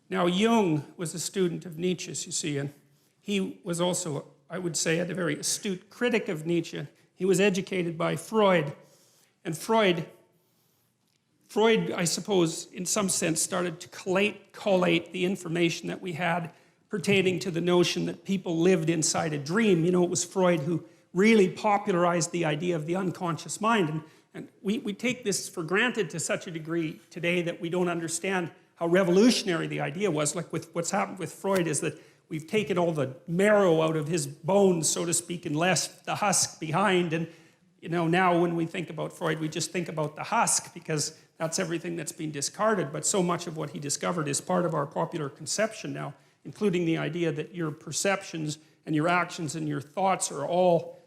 Now, Jung was a student of Nietzsche's, you see, and he was also, I would say, a very astute critic of Nietzsche. He was educated by Freud. And Freud, I suppose, in some sense, started to collate the information that we had pertaining to the notion that people lived inside a dream. You know, it was Freud who really popularized the idea of the unconscious mind. And we take this for granted to such a degree today that we don't understand how revolutionary the idea was. Like with what's happened with Freud is that we've taken all the marrow out of his bones, so to speak, and left the husk behind. And you know, now when we think about Freud, we just think about the husk because that's everything that's been discarded. But so much of what he discovered is part of our popular conception now, including the idea that your perceptions and your actions and your thoughts are all,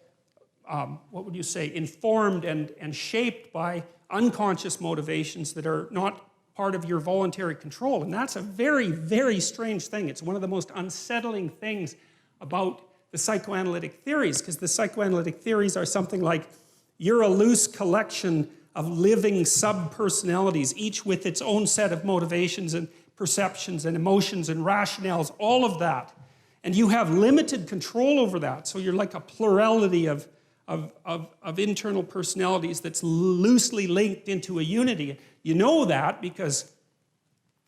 what would you say, informed and shaped by unconscious motivations that are not part of your voluntary control. And that's a very, very strange thing. It's one of the most unsettling things about the psychoanalytic theories, because the psychoanalytic theories are something like, you're a loose collection of living sub-personalities, each with its own set of motivations and perceptions and emotions and rationales, all of that. And you have limited control over that. So you're like a plurality of internal personalities that's loosely linked into a unity. You know that because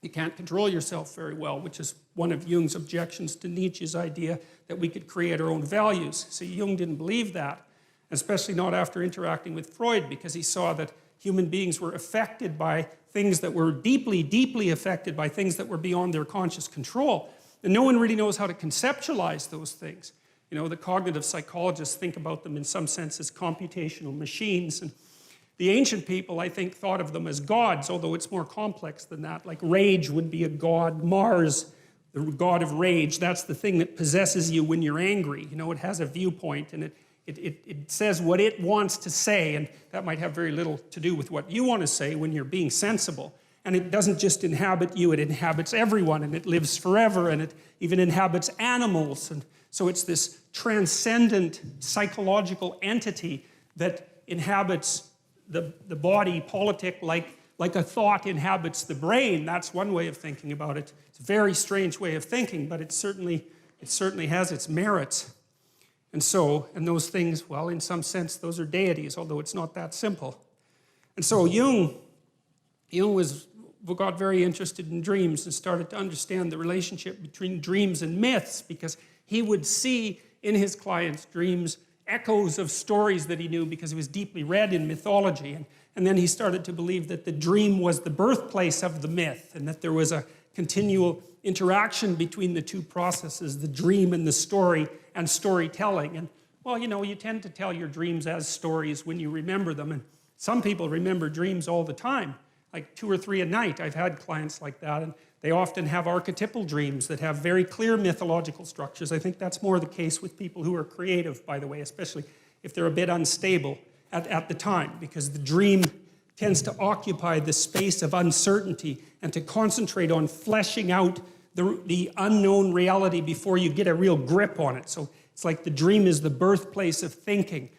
you can't control yourself very well, which is one of Jung's objections to Nietzsche's idea that we could create our own values. See, Jung didn't believe that, especially not after interacting with Freud, because he saw that human beings were affected by things that were deeply, deeply affected by things that were beyond their conscious control. And no one really knows how to conceptualize those things. You know, the cognitive psychologists think about them in some sense as computational machines. And the ancient people, I think, thought of them as gods, although it's more complex than that. Like rage would be a god. Mars, the god of rage, that's the thing that possesses you when you're angry. You know, it has a viewpoint and it says what it wants to say, and that might have very little to do with what you want to say when you're being sensible. And it doesn't just inhabit you, it inhabits everyone, and it lives forever, and it even inhabits animals. And so it's this transcendent psychological entity that inhabits the body politic like a thought inhabits the brain. That's one way of thinking about it. It's a very strange way of thinking, but it certainly has its merits. And those things, well, in some sense, those are deities, although it's not that simple. And so Jung got very interested in dreams and started to understand the relationship between dreams and myths, because he would see in his clients' dreams echoes of stories that he knew because he was deeply read in mythology. And then he started to believe that the dream was the birthplace of the myth, and that there was a continual interaction between the two processes, the dream and the story, and storytelling. And, well, you know, you tend to tell your dreams as stories when you remember them. And some people remember dreams all the time, like 2 or 3 a night. I've had clients like that, and they often have archetypal dreams that have very clear mythological structures. I think that's more the case with people who are creative, by the way, especially if they're a bit unstable at the time, because the dream tends to occupy the space of uncertainty and to concentrate on fleshing out the unknown reality before you get a real grip on it. So it's like the dream is the birthplace of thinking.